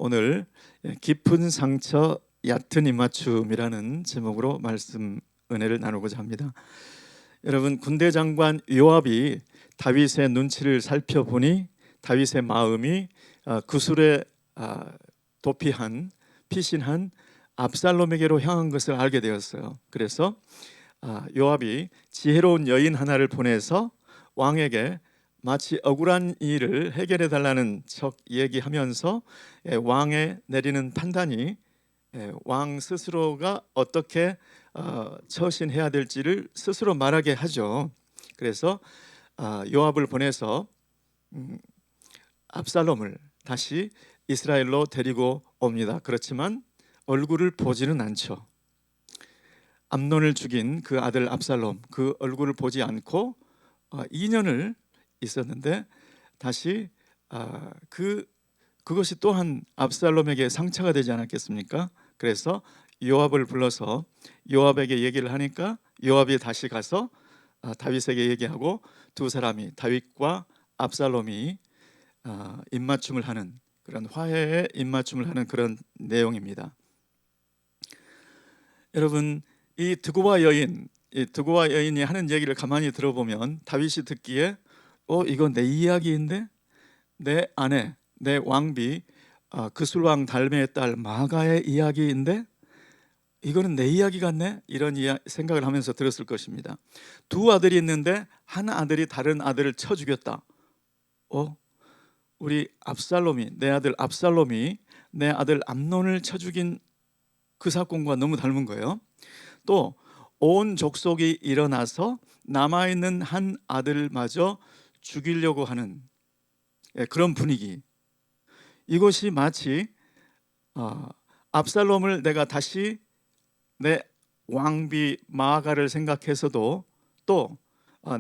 오늘 깊은 상처 얕은 입맞춤이라는 제목으로 말씀 은혜를 나누고자 합니다. 여러분, 군대 장관 요압이 다윗의 눈치를 살펴보니 다윗의 마음이 구술에 피신한 압살롬에게로 향한 것을 알게 되었어요. 그래서 요압이 지혜로운 여인 하나를 보내서 왕에게 마치 억울한 일을 해결해 달라는 척 얘기하면서 왕에 내리는 판단이 왕 스스로가 어떻게 처신해야 될지를 스스로 말하게 하죠. 그래서 요압을 보내서 압살롬을 다시 이스라엘로 데리고 옵니다. 그렇지만 얼굴을 보지는 않죠. 암논을 죽인 그 아들 압살롬, 그 얼굴을 보지 않고 2년을 있었는데 다시 그것이 또한 압살롬에게 상처가 되지 않았겠습니까? 그래서 요압을 불러서 요압에게 얘기를 하니까 요압이 다시 가서 다윗에게 얘기하고 두 사람이 다윗과 압살롬이 입맞춤을 하는 그런 화해의 입맞춤을 하는 그런 내용입니다. 여러분, 이 드고와 여인이 하는 얘기를 가만히 들어보면 다윗이 듣기에 이건 내 이야기인데 내 아내, 내 왕비 그술왕 달메의 딸 마가의 이야기인데 이거는 내 이야기 같네? 이런 생각을 하면서 들었을 것입니다. 두 아들이 있는데 한 아들이 다른 아들을 쳐 죽였다. 우리 압살롬이, 내 아들 압살롬이 내 아들 암논을 쳐 죽인 그 사건과 너무 닮은 거예요. 또 온 족속이 일어나서 남아있는 한 아들마저 죽이려고 하는 그런 분위기. 이것이 마치 압살롬을 내가 다시 내 왕비 마아가를 생각해서도 또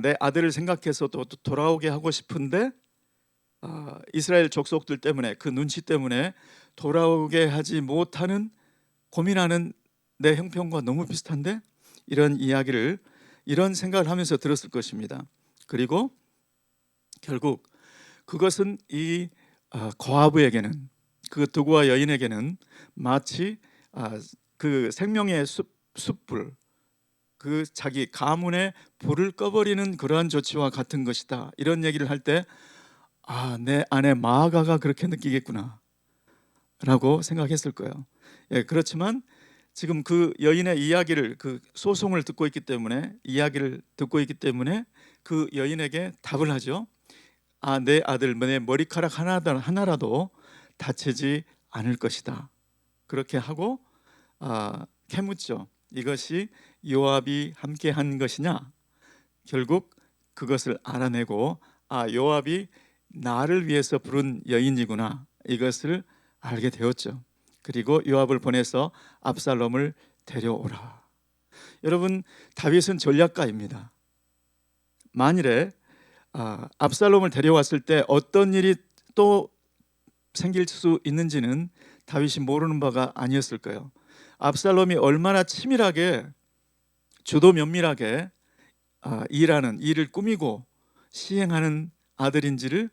내 아들을 생각해서도 돌아오게 하고 싶은데 이스라엘 족속들 때문에 그 눈치 때문에 돌아오게 하지 못하는 고민하는 내 형편과 너무 비슷한데 이런 생각을 하면서 들었을 것입니다. 그리고 결국 그것은 이 거하부에게는, 그 두고와 여인에게는 마치 그 생명의 숯불, 그 자기 가문의 불을 꺼버리는 그러한 조치와 같은 것이다. 이런 얘기를 할 때 내 아내 마아가가 그렇게 느끼겠구나 라고 생각했을 거예요. 그렇지만 지금 그 여인의 이야기를, 그 소송을 듣고 있기 때문에, 이야기를 듣고 있기 때문에 그 여인에게 답을 하죠. 내 아들, 내 머리카락 하나라도 다치지 않을 것이다. 그렇게 하고 캐묻죠. 이것이 요압이 함께 한 것이냐? 결국 그것을 알아내고 요압이 나를 위해서 부른 여인이구나, 이것을 알게 되었죠. 그리고 요압을 보내서 압살롬을 데려오라. 여러분, 다윗은 전략가입니다. 만일에 압살롬을 데려왔을 때 어떤 일이 또 생길 수 있는지는 다윗이 모르는 바가 아니었을 거예요. 압살롬이 얼마나 치밀하게 주도 면밀하게 일을 꾸미고 시행하는 아들인지를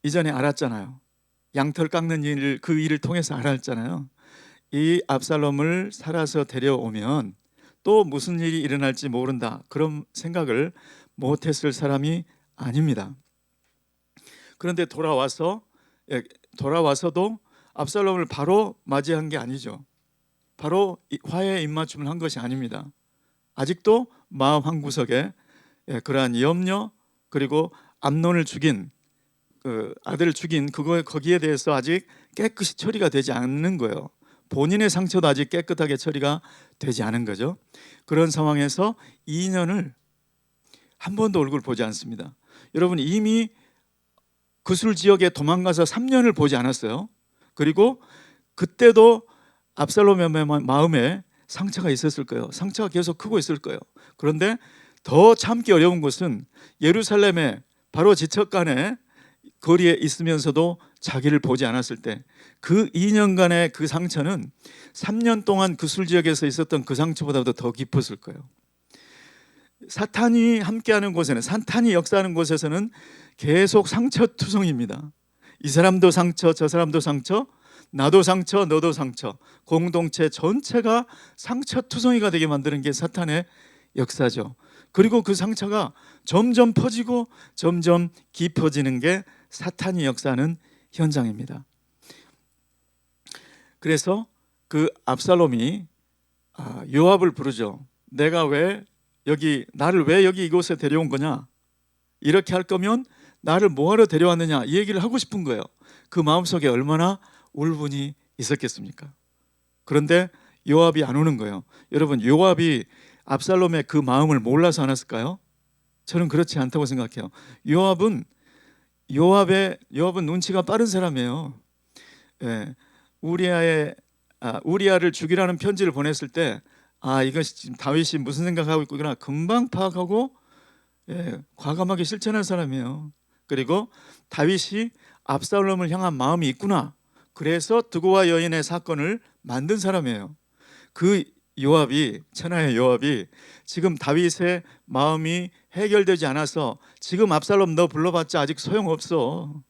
이전에 알았잖아요. 양털 깎는 일, 그 일을 통해서 알았잖아요. 이 압살롬을 살아서 데려오면 또 무슨 일이 일어날지 모른다, 그런 생각을 못했을 사람이 아닙니다. 그런데 돌아와서도 압살롬을 바로 맞이한 게 아니죠. 바로 화해의 입맞춤을 한 것이 아닙니다. 아직도 마음 한구석에 그러한 염려, 그리고 암논을 죽인 그 아들을 죽인 거기에 대해서 아직 깨끗이 처리가 되지 않는 거예요. 본인의 상처도 아직 깨끗하게 처리가 되지 않은 거죠. 그런 상황에서 2년을 한 번도 얼굴 보지 않습니다. 여러분, 이미 그술 지역에 도망가서 3년을 보지 않았어요. 그리고 그때도 압살롬의 마음에 상처가 있었을 거예요. 상처가 계속 크고 있을 거예요. 그런데 더 참기 어려운 것은 예루살렘의 바로 지척간에 거리에 있으면서도 자기를 보지 않았을 때 그 2년간의 그 상처는 3년 동안 그술 지역에서 있었던 그 상처보다도 더 깊었을 거예요. 사탄이 함께하는 곳에는, 사탄이 역사하는 곳에서는 계속 상처투성입니다. 이 사람도 상처, 저 사람도 상처, 나도 상처, 너도 상처, 공동체 전체가 상처투성이가 되게 만드는 게 사탄의 역사죠. 그리고 그 상처가 점점 퍼지고 점점 깊어지는 게 사탄이 역사하는 현장입니다. 그래서 그 압살롬이 요압을 부르죠. 내가 나를 왜 여기 이곳에 데려온 거냐? 이렇게 할 거면 나를 뭐하러 데려왔느냐? 이 얘기를 하고 싶은 거예요. 그 마음속에 얼마나 울분이 있었겠습니까? 그런데 요압이 안 오는 거예요. 여러분, 요압이 압살롬의 그 마음을 몰라서 안 왔을까요? 저는 그렇지 않다고 생각해요. 요압은 눈치가 빠른 사람이에요. 예, 우리아를 죽이라는 편지를 보냈을 때 이것이 지금 다윗이 무슨 생각하고 있구나 금방 파악하고 과감하게 실천할 사람이에요. 그리고 다윗이 압살롬을 향한 마음이 있구나, 그래서 드고와 여인의 사건을 만든 사람이에요. 그 천하의 요압이 지금 다윗의 마음이 해결되지 않아서 지금 압살롬 너 불러봤자 아직 소용없어,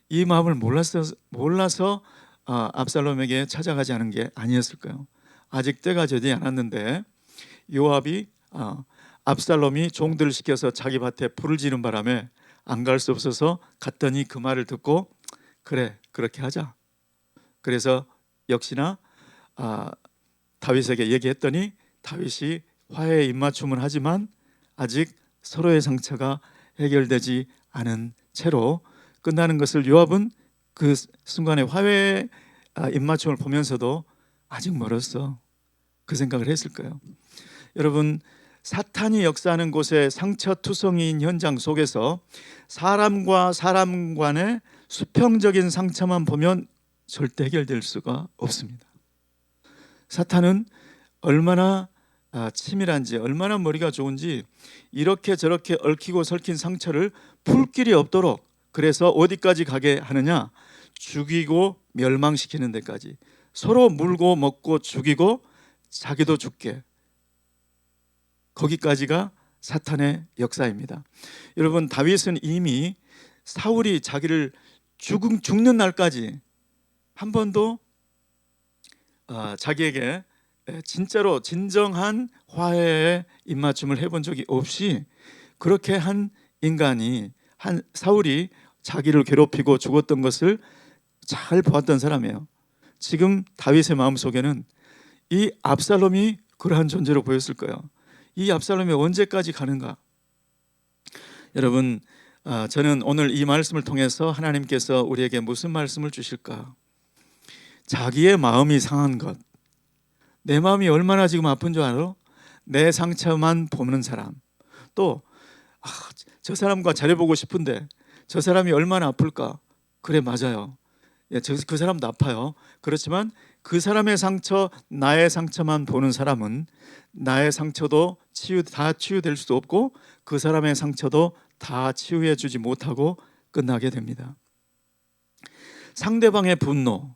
이 마음을 몰라서 압살롬에게 찾아가지 않은 게 아니었을까요? 아직 때가 되지 않았는데 요압이 압살롬이 종들을 시켜서 자기 밭에 불을 지른 바람에 안 갈 수 없어서 갔더니 그 말을 듣고 그래, 그렇게 하자. 그래서 역시나 다윗에게 얘기했더니 다윗이 화해의 입맞춤을 하지만 아직 서로의 상처가 해결되지 않은 채로 끝나는 것을 요압은 그 순간에 화해의 입맞춤을 보면서도 아직 멀었어, 그 생각을 했을 거예요. 여러분, 사탄이 역사하는 곳의 상처투성이인 현장 속에서 사람과 사람 간의 수평적인 상처만 보면 절대 해결될 수가 없습니다. 사탄은 얼마나 치밀한지, 얼마나 머리가 좋은지 이렇게 저렇게 얽히고 설킨 상처를 풀 길이 없도록, 그래서 어디까지 가게 하느냐? 죽이고 멸망시키는 데까지, 서로 물고 먹고 죽이고 자기도 죽게, 거기까지가 사탄의 역사입니다. 여러분, 다윗은 이미 사울이 자기를 죽는 날까지 한 번도 자기에게 진짜로 진정한 화해의 입맞춤을 해본 적이 없이, 그렇게 한 인간이, 한 사울이 자기를 괴롭히고 죽었던 것을 잘 보았던 사람이에요. 지금 다윗의 마음속에는 이 압살롬이 그러한 존재로 보였을 거예요. 이 압살롬이 언제까지 가는가? 여러분, 저는 오늘 이 말씀을 통해서 하나님께서 우리에게 무슨 말씀을 주실까? 자기의 마음이 상한 것, 내 마음이 얼마나 지금 아픈 줄 알아? 내 상처만 보는 사람, 또 저 사람과 잘해보고 싶은데 저 사람이 얼마나 아플까? 그래, 맞아요. 그 사람도 아파요. 그렇지만 그 사람의 상처, 나의 상처만 보는 사람은 나의 상처도 다 치유될 수도 없고 그 사람의 상처도 다 치유해 주지 못하고 끝나게 됩니다. 상대방의 분노,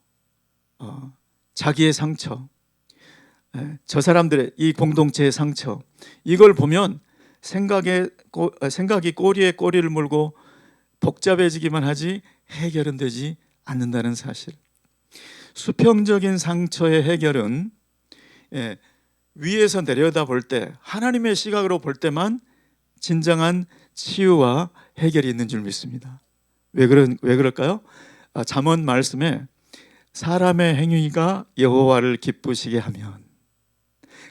자기의 상처, 저 사람들의 이 공동체의 상처, 이걸 보면 생각이 꼬리에 꼬리를 물고 복잡해지기만 하지 해결은 되지 않는다는 사실. 수평적인 상처의 해결은 위에서 내려다 볼 때, 하나님의 시각으로 볼 때만 진정한 치유와 해결이 있는 줄 믿습니다. 왜 그럴까요? 잠언 말씀에 사람의 행위가 여호와를 기쁘시게 하면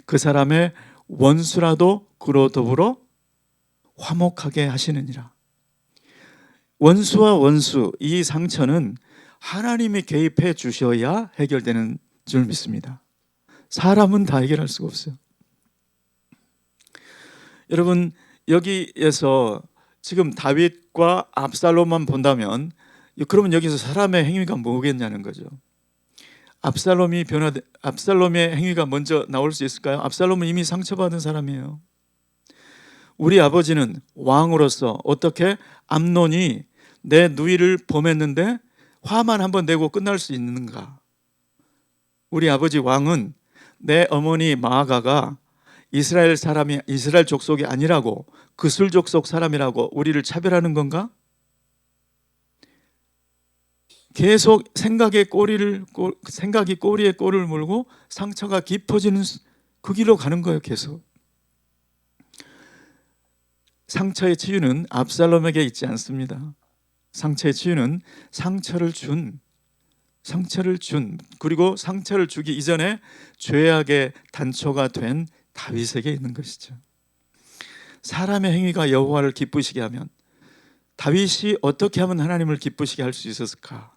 그 사람의 원수라도 그로 더불어 화목하게 하시느니라. 원수와 원수, 이 상처는 하나님이 개입해 주셔야 해결되는 줄 믿습니다. 사람은 다 해결할 수가 없어요. 여러분, 여기에서 지금 다윗과 압살롬만 본다면, 그러면 여기서 사람의 행위가 뭐겠냐는 거죠. 압살롬의 행위가 먼저 나올 수 있을까요? 압살롬은 이미 상처받은 사람이에요. 우리 아버지는 왕으로서 어떻게 암논이 내 누이를 범했는데 화만 한번 내고 끝날 수 있는가? 우리 아버지 왕은 내 어머니 마아가가 이스라엘 족속이 아니라고, 그술 족속 사람이라고 우리를 차별하는 건가? 계속 생각이 꼬리에 꼬리를 물고 상처가 깊어지는 그 길로 가는 거예요. 계속. 상처의 치유는 압살롬에게 있지 않습니다. 상처의 치유는 상처를 준 그리고 상처를 주기 이전에 죄악의 단초가 된 다윗에게 있는 것이죠. 사람의 행위가 여호와를 기쁘시게 하면 다윗이 어떻게 하면 하나님을 기쁘시게 할 수 있었을까?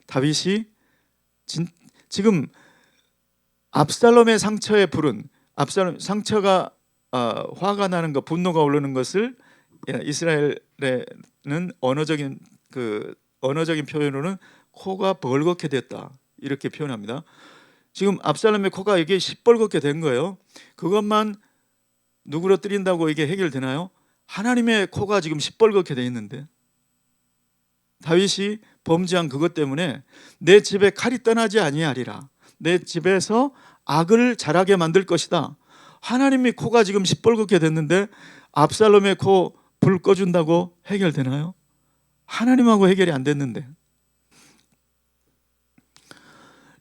다윗이 지금 압살롬의 상처에 부른 압살롬 상처가 화가 나는 것, 분노가 오르는 것을 이스라엘에는 언어적인 표현으로는 코가 벌겋게 됐다 이렇게 표현합니다. 지금 압살롬의 코가 이게 시뻘겋게 된 거예요. 그것만 누그러뜨린다고 이게 해결되나요? 하나님의 코가 지금 시뻘겋게 돼 있는데 다윗이 범죄한 그것 때문에 내 집에 칼이 떠나지 아니하리라. 내 집에서 악을 자라게 만들 것이다. 하나님의 코가 지금 시뻘겋게 됐는데 압살롬의 코 불 꺼준다고 해결되나요? 하나님하고 해결이 안 됐는데.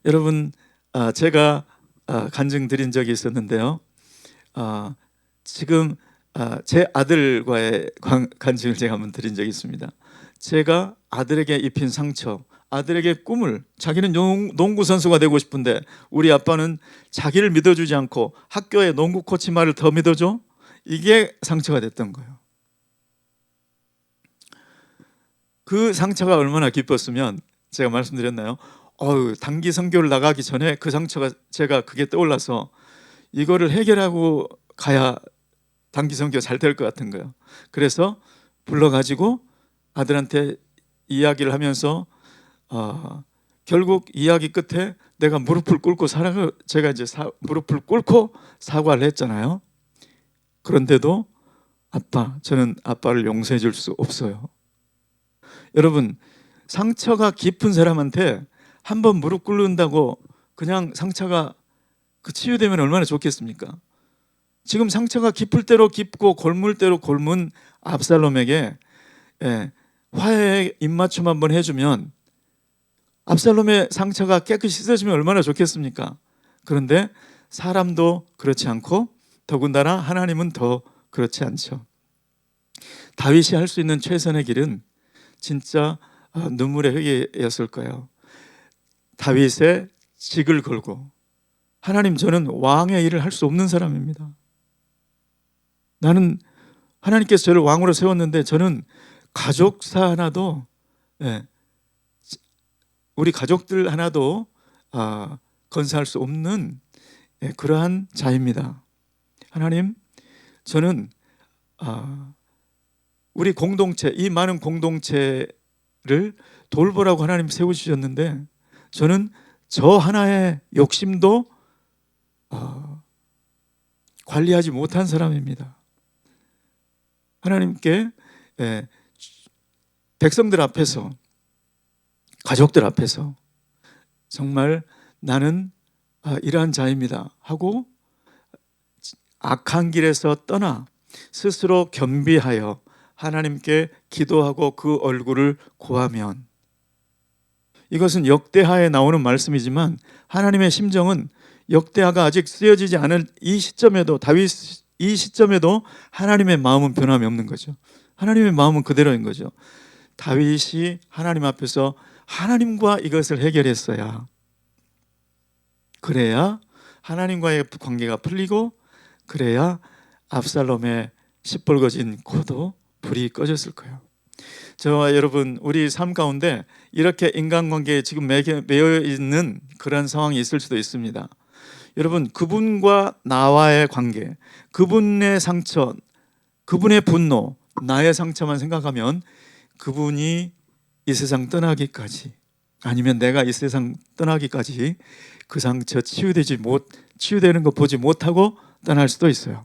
여러분, 제가 간증 드린 적이 있었는데요. 지금 제 아들과의 간증을 제가 한번 드린 적이 있습니다. 제가 아들에게 입힌 상처, 아들에게 꿈을, 자기는 농구 선수가 되고 싶은데 우리 아빠는 자기를 믿어주지 않고 학교에 농구 코치 말을 더 믿어줘? 이게 상처가 됐던 거예요. 그 상처가 얼마나 깊었으면 제가 말씀드렸나요? 단기 선교를 나가기 전에 그 상처가 제가 그게 떠올라서 이거를 해결하고 가야 단기 선교 잘 될 것 같은 거예요. 그래서 불러가지고 아들한테 이야기를 하면서 결국 이야기 끝에 내가 무릎을 꿇고 제가 이제 무릎을 꿇고 사과를 했잖아요. 그런데도 저는 아빠를 용서해 줄 수 없어요. 여러분, 상처가 깊은 사람한테 한번 무릎 꿇는다고 그냥 상처가 치유되면 얼마나 좋겠습니까? 지금 상처가 깊을 대로 깊고 골물 대로 골문 압살롬에게 화해의 입맞춤 한번 해주면 압살롬의 상처가 깨끗이 씻어지면 얼마나 좋겠습니까? 그런데 사람도 그렇지 않고 더군다나 하나님은 더 그렇지 않죠. 다윗이 할 수 있는 최선의 길은 진짜 눈물의 회개였을 거예요. 다윗의 직을 걸고 하나님, 저는 왕의 일을 할 수 없는 사람입니다. 나는 하나님께서 저를 왕으로 세웠는데 저는 가족사 하나도 우리 가족들 하나도 건사할 수 없는 그러한 자입니다. 하나님, 저는 우리 공동체, 이 많은 공동체를 돌보라고 하나님 세우시셨는데 저는 저 하나의 욕심도 관리하지 못한 사람입니다. 하나님께 백성들 앞에서, 가족들 앞에서 정말 나는 이러한 자입니다 하고 악한 길에서 떠나 스스로 겸비하여 하나님께 기도하고 그 얼굴을 구하면, 이것은 역대하에 나오는 말씀이지만 하나님의 심정은 역대하가 아직 쓰여지지 않은 이 시점에도, 다윗 이 시점에도 하나님의 마음은 변함이 없는 거죠. 하나님의 마음은 그대로인 거죠. 다윗이 하나님 앞에서 하나님과 이것을 해결했어야, 그래야 하나님과의 관계가 풀리고, 그래야 압살롬의 시뻘거진 코도 불이 꺼졌을 거예요. 저와 여러분, 우리 삶 가운데 이렇게 인간관계에 지금 매여 있는 그런 상황이 있을 수도 있습니다. 여러분, 그분과 나와의 관계, 그분의 상처, 그분의 분노, 나의 상처만 생각하면 그분이 이 세상 떠나기까지, 아니면 내가 이 세상 떠나기까지 그 상처 치유되는 거 보지 못하고 떠날 수도 있어요.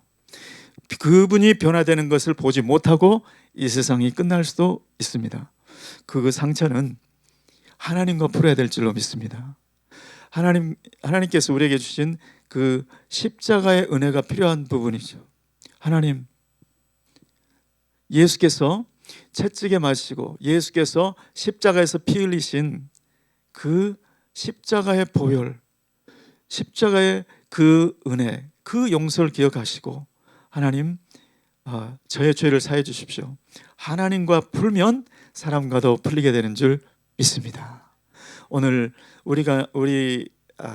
그분이 변화되는 것을 보지 못하고 이 세상이 끝날 수도 있습니다. 그 상처는 하나님과 풀어야 될 줄로 믿습니다. 하나님께서 우리에게 주신 그 십자가의 은혜가 필요한 부분이죠. 하나님, 예수께서 채찍에 맞으시고 예수께서 십자가에서 피 흘리신 그 십자가의 보혈, 십자가의 그 은혜, 그 용서를 기억하시고 하나님, 저의 죄를 사해 주십시오. 하나님과 풀면 사람과도 풀리게 되는 줄 믿습니다. 오늘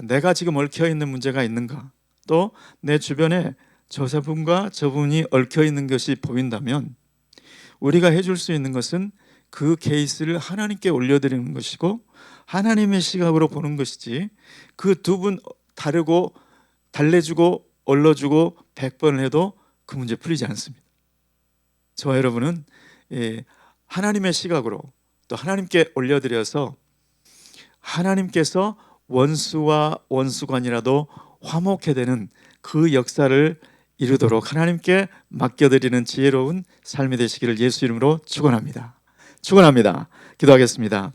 내가 지금 얽혀 있는 문제가 있는가, 또 내 주변에 저분과 저분이 얽혀 있는 것이 보인다면 우리가 해줄 수 있는 것은 그 케이스를 하나님께 올려드리는 것이고 하나님의 시각으로 보는 것이지, 그 두 분 다르고 달래주고 얼러주고 100번을 해도 그 문제 풀리지 않습니다. 저와 여러분은 하나님의 시각으로 또 하나님께 올려드려서 하나님께서 원수와 원수관이라도 화목해 되는 그 역사를 이루도록 하나님께 맡겨드리는 지혜로운 삶이 되시기를 예수 이름으로 축원합니다. 축원합니다. 기도하겠습니다.